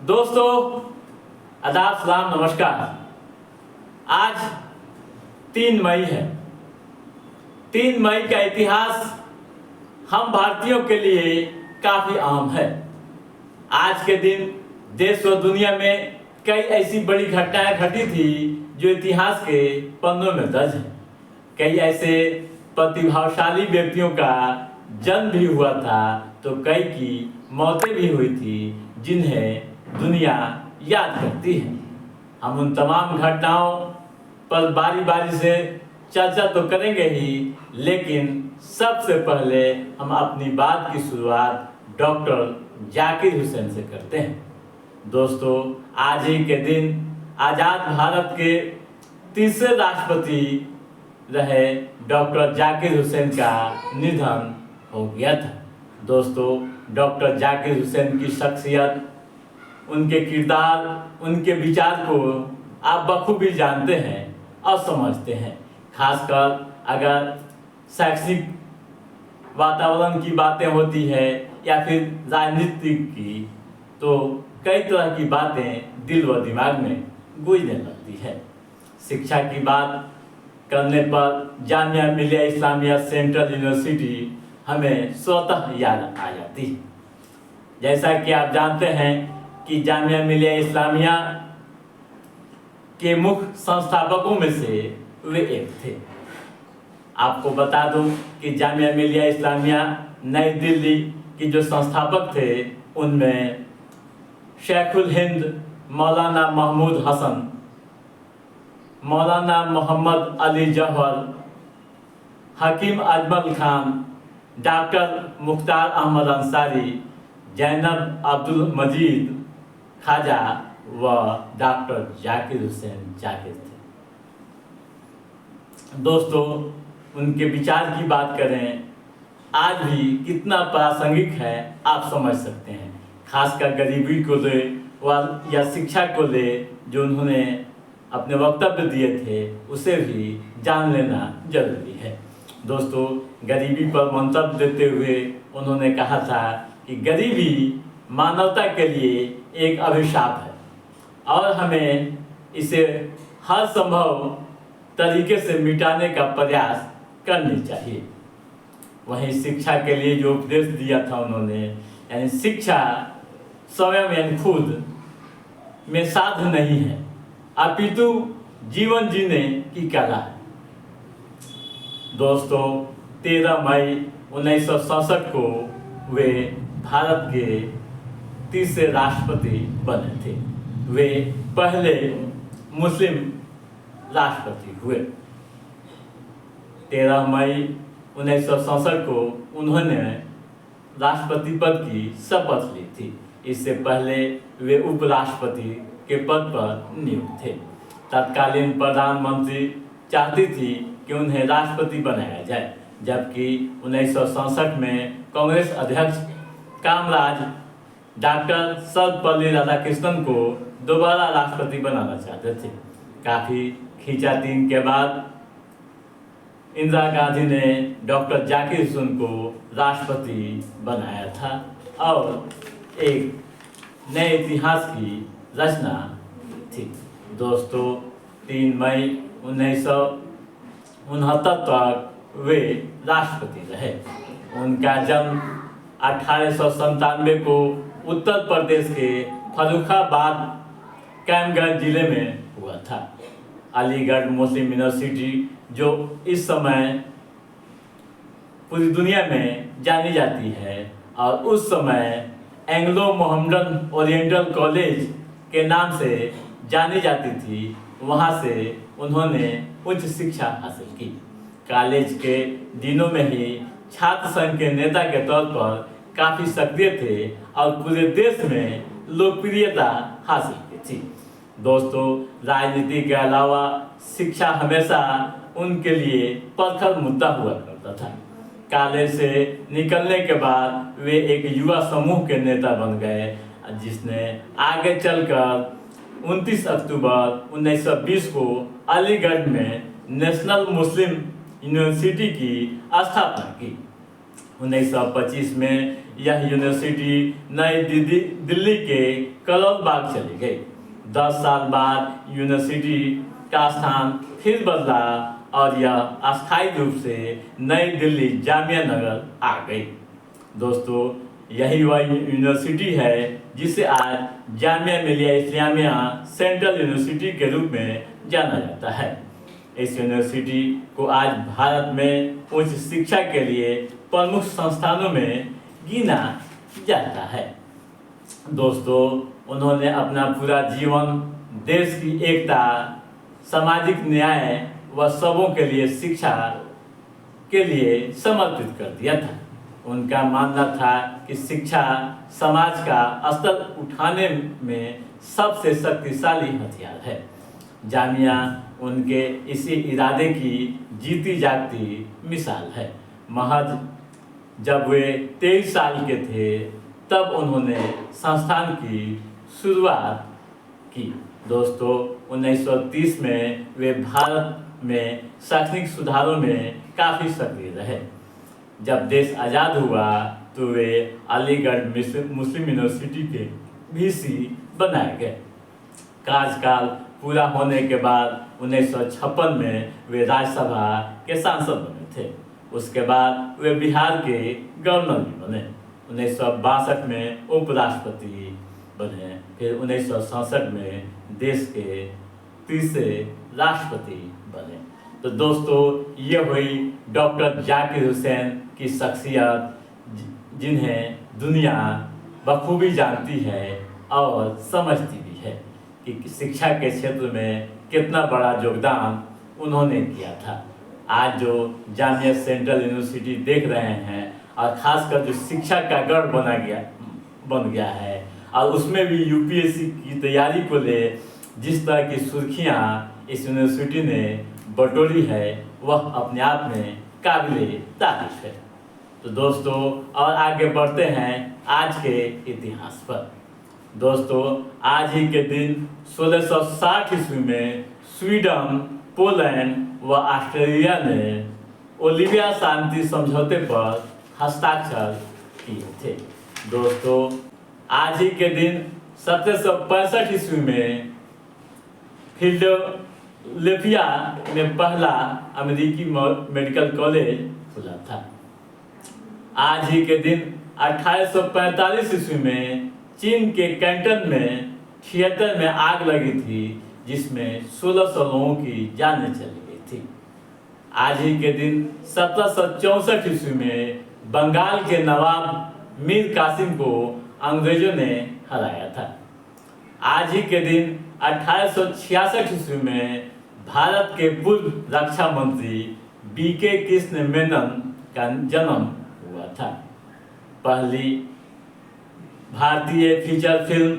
दोस्तों, आदाब, सलाम, नमस्कार। आज 3 मई है। 3 मई का इतिहास हम भारतीयों के लिए काफी अहम है। आज के दिन देश व दुनिया में कई ऐसी बड़ी घटनाएं घटी थी जो इतिहास के पन्नों में दर्ज है। कई ऐसे प्रतिभाशाली व्यक्तियों का जन्म भी हुआ था, तो कई की मौतें भी हुई थी जिन्हें दुनिया याद करती है। हम उन तमाम घटनाओं पर बारी बारी से चर्चा तो करेंगे ही, लेकिन सबसे पहले हम अपनी बात की शुरुआत डॉक्टर जाकिर हुसैन से करते हैं। दोस्तों, आज ही के दिन आज़ाद भारत के तीसरे राष्ट्रपति रहे डॉक्टर जाकिर हुसैन का निधन हो गया था। दोस्तों, डॉक्टर जाकिर हुसैन की शख्सियत, उनके किरदार, उनके विचार को आप बखूबी जानते हैं और समझते हैं। खासकर अगर शैक्षिक वातावरण की बातें होती है या फिर राजनीतिक की, तो कई तरह की बातें दिल व दिमाग में गूंजने लगती है। शिक्षा की बात करने पर जामिया मिलिया इस्लामिया सेंट्रल यूनिवर्सिटी हमें स्वतः याद आ जाती है। जैसा कि आप जानते हैं कि जामिया मिलिया इस्लामिया के मुख्य संस्थापकों में से वे एक थे। आपको बता दूं कि जामिया मिलिया इस्लामिया नई दिल्ली की जो संस्थापक थे, उनमें शेखुल हिंद मौलाना महमूद हसन, मौलाना मोहम्मद अली जौहर, हकीम अजमल खान, डॉक्टर मुख्तार अहमद अंसारी, जैनब अब्दुल मजीद खाजा व डॉक्टर जाकिर हुसैन जाकिर थे। दोस्तों, उनके विचार की बात करें, आज भी कितना प्रासंगिक है आप समझ सकते हैं। खासकर गरीबी को ले या शिक्षा को ले जो उन्होंने अपने वक्तव्य दिए थे, उसे भी जान लेना जरूरी है। दोस्तों, गरीबी पर मंतव्य देते हुए उन्होंने कहा था कि गरीबी मानवता के लिए एक अभिशाप है और हमें इसे हर संभव तरीके से मिटाने का प्रयास करनी चाहिए। वहीं शिक्षा के लिए जो उपदेश दिया था उन्होंने, यानी शिक्षा स्वयं यानी खुद में साध नहीं है, अपितु जीवन जीने की कला है। दोस्तों, 13 मई 1967 को वे भारत के तीसरे राष्ट्रपति बने थे। वे पहले मुस्लिम राष्ट्रपति हुए। 13 मई 1967 को उन्होंने राष्ट्रपति पद की शपथ ली थी। इससे पहले वे उपराष्ट्रपति के पद पर नियुक्त थे। तत्कालीन प्रधानमंत्री चाहती थी कि उन्हें राष्ट्रपति बनाया जाए, जबकि 1967 में कांग्रेस अध्यक्ष कामराज डॉक्टर सर्वपल्ली राधाकृष्णन को दोबारा राष्ट्रपति बनाना चाहते थे। काफ़ी खींचातानी के बाद इंदिरा गांधी ने डॉक्टर जाकिर हुसैन को राष्ट्रपति बनाया था और एक नए इतिहास की रचना थी। दोस्तों, 3 मई 1969 तक वे राष्ट्रपति रहे। उनका जन्म 1897 को उत्तर प्रदेश के फर्रुखाबाद कैमगंज जिले में हुआ था। अलीगढ़ मुस्लिम यूनिवर्सिटी, जो इस समय पूरी दुनिया में जानी जाती है और उस समय एंग्लो मोहम्मडन ओरिएंटल कॉलेज के नाम से जानी जाती थी, वहाँ से उन्होंने उच्च शिक्षा हासिल की। कॉलेज के दिनों में ही छात्र संघ के नेता के तौर पर काफ़ी सक्रिय थे और पूरे देश में लोकप्रियता हासिल की थी। दोस्तों, राजनीति के अलावा शिक्षा हमेशा उनके लिए प्रखर मुद्दा हुआ करता था। कॉलेज से निकलने के बाद वे एक युवा समूह के नेता बन गए, जिसने आगे चलकर 29 अक्टूबर 1920 को अलीगढ़ में नेशनल मुस्लिम यूनिवर्सिटी की स्थापना की। 1925 में यह यूनिवर्सिटी नई दिल्ली के करोल बाग चली गई। 10 साल बाद यूनिवर्सिटी का स्थान फिर बदला और यह अस्थायी रूप से नई दिल्ली जामिया नगर आ गई। दोस्तों, यही वह यूनिवर्सिटी है जिसे आज जामिया मिलिया इस्लामिया सेंट्रल यूनिवर्सिटी के रूप में जाना जाता है। इस यूनिवर्सिटी को आज भारत में उच्च शिक्षा के लिए प्रमुख संस्थानों में गिना जाता है। दोस्तों, उन्होंने अपना पूरा जीवन देश की एकता, सामाजिक न्याय व सबों के लिए शिक्षा के लिए समर्पित कर दिया था। उनका मानना था कि शिक्षा समाज का स्तर उठाने में सबसे शक्तिशाली हथियार है। जामिया उनके इसी इरादे की जीती जागती मिसाल है। महज जब वे 23 साल के थे तब उन्होंने संस्थान की शुरुआत की। दोस्तों, 1930 में वे भारत में शैक्षणिक सुधारों में काफ़ी सक्रिय रहे। जब देश आज़ाद हुआ तो वे अलीगढ़ मुस्लिम यूनिवर्सिटी के वीसी बनाए गए। कार्यकाल पूरा होने के बाद 1956 में वे राज्यसभा के सांसद बने थे। उसके बाद वे बिहार के गवर्नर भी बने। 1962 में उपराष्ट्रपति बने। फिर 1967 में देश के तीसरे राष्ट्रपति बने। तो दोस्तों, ये हुई डॉक्टर जाकिर हुसैन की शख्सियत, जिन्हें दुनिया बखूबी जानती है और समझती भी है कि शिक्षा के क्षेत्र में कितना बड़ा योगदान उन्होंने किया था। आज जो जामिया सेंट्रल यूनिवर्सिटी देख रहे हैं और ख़ासकर जो शिक्षा का गढ़ बन गया है और उसमें भी यूपीएससी की तैयारी को ले जिस तरह की सुर्खियाँ इस यूनिवर्सिटी ने बटोरी है, वह अपने आप में काबिले तारीफ है। तो दोस्तों, और आगे बढ़ते हैं आज के इतिहास पर। दोस्तों, आज ही के दिन 1660 ईस्वी में स्वीडन, पोलैंड व ऑस्ट्रेलिया ने ओलिविया शांति समझौते पर हस्ताक्षर किए थे। दोस्तों, आज ही के दिन 1765 ईस्वी में फिलाडेल्फिया में पहला अमेरिकी मेडिकल कॉलेज खुला था। आज ही के दिन 1845 ईस्वी में चीन के कैंटन में थिएटर में आग लगी थी, जिसमें 1600 लोगों की जानें चली गई थी। आज ही के दिन 1764 ईस्वी में बंगाल के नवाब मीर कासिम को अंग्रेजों ने हराया था। आज ही के दिन 1866 ईस्वी में भारत के पूर्व रक्षा मंत्री बीके कृष्ण मेनन का जन्म हुआ था। पहली भारतीय फीचर फिल्म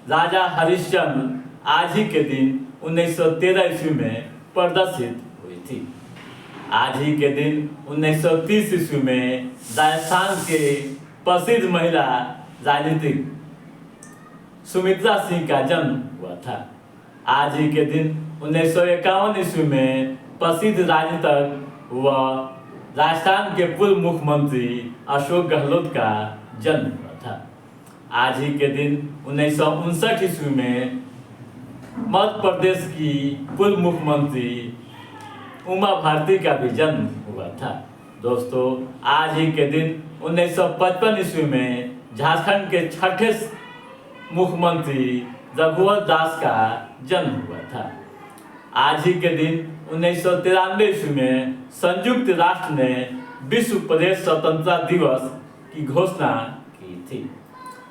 राजा हरिश्चंद्र आज ही के दिन 1913 ईस्वी में प्रदर्शित हुई थी। आज ही के दिन 1930 ईस्वी में राजस्थान के प्रसिद्ध महिला राजनीतिक सुमित्रा सिंह का जन्म हुआ था। आज ही के दिन 1951 ईस्वी में प्रसिद्ध राजनीतिक व राजस्थान के पूर्व मुख्यमंत्री अशोक गहलोत का जन्म हुआ था। आज ही के दिन 1959 ईस्वी में मध्य प्रदेश की पूर्व मुख्यमंत्री उमा भारती का भी जन्म हुआ था। दोस्तों, आज ही के दिन 1955 ईस्वी में झारखंड के छठे मुख्यमंत्री रघुवर दास का जन्म हुआ था। आज ही के दिन 1993 ईस्वी में संयुक्त राष्ट्र ने विश्व प्रेस स्वतंत्रता दिवस की घोषणा की थी।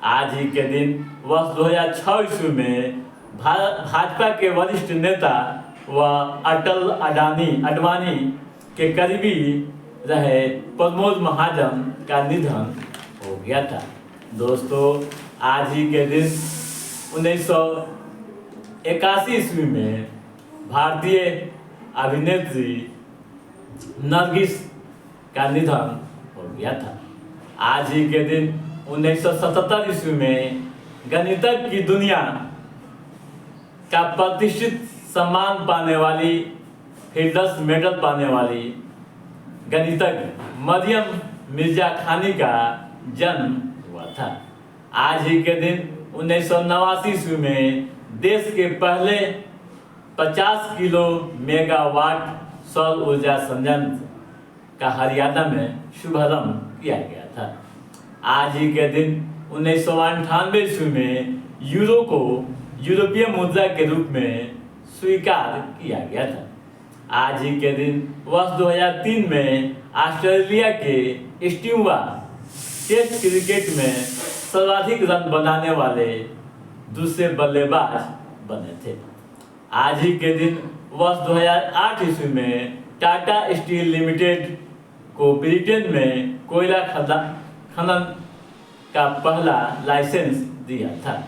आज ही के दिन वर्ष 2006 ईस्वी में भाजपा के वरिष्ठ नेता व अटल अडवाणी के करीबी रहे प्रमोद महाजन का निधन हो गया था। दोस्तों, आज ही के दिन 1981 ईस्वी में भारतीय अभिनेत्री नरगिस का निधन हो गया था। आज ही के दिन 1977 ईस्वी में गणितज्ञ की दुनिया का प्रतिष्ठित सम्मान पाने वाली, फिल्ड्स मेडल पाने वाली गणितज्ञ मरियम मिर्जा खानी का जन्म हुआ था। आज ही के दिन 1989 ईस्वी में देश के पहले 50 किलो मेगावाट सौर ऊर्जा संयंत्र का हरियाणा में शुभारंभ किया गया था। आज ही के दिन 1998 ईस्वी में यूरो को यूरोपीय मुद्रा के रूप में स्वीकार किया गया था। आज ही के दिन वर्ष 2003 में ऑस्ट्रेलिया के स्टीव वॉ टेस्ट क्रिकेट में सर्वाधिक रन बनाने वाले दूसरे बल्लेबाज बने थे। आज ही के दिन वर्ष 2008 ईस्वी में टाटा स्टील लिमिटेड को ब्रिटेन में कोयला खनन का पहला लाइसेंस दिया था।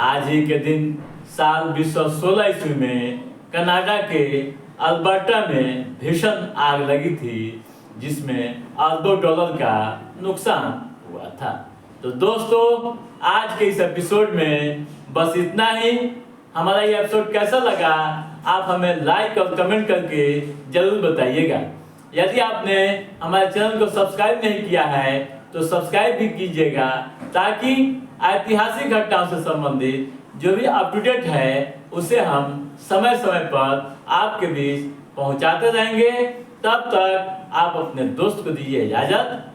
आज ही के दिन साल 2016 ईस्वी में कनाडा के अल्बर्टा में भीषण आग लगी थी, जिसमें अरबों डॉलर का नुकसान हुआ था। तो दोस्तों, आज के इस एपिसोड में बस इतना ही। हमारा ये एपिसोड कैसा लगा आप हमें लाइक और कमेंट करके जरूर बताइएगा। यदि आपने हमारे चैनल को सब्सक्राइब नहीं किया है तो सब्सक्राइब भी कीजिएगा, ताकि ऐतिहासिक घटनाओं से संबंधित जो भी अप टू डेट है उसे हम समय समय पर आपके बीच पहुंचाते रहेंगे। तब तक आप अपने दोस्त को दीजिए इजाजत।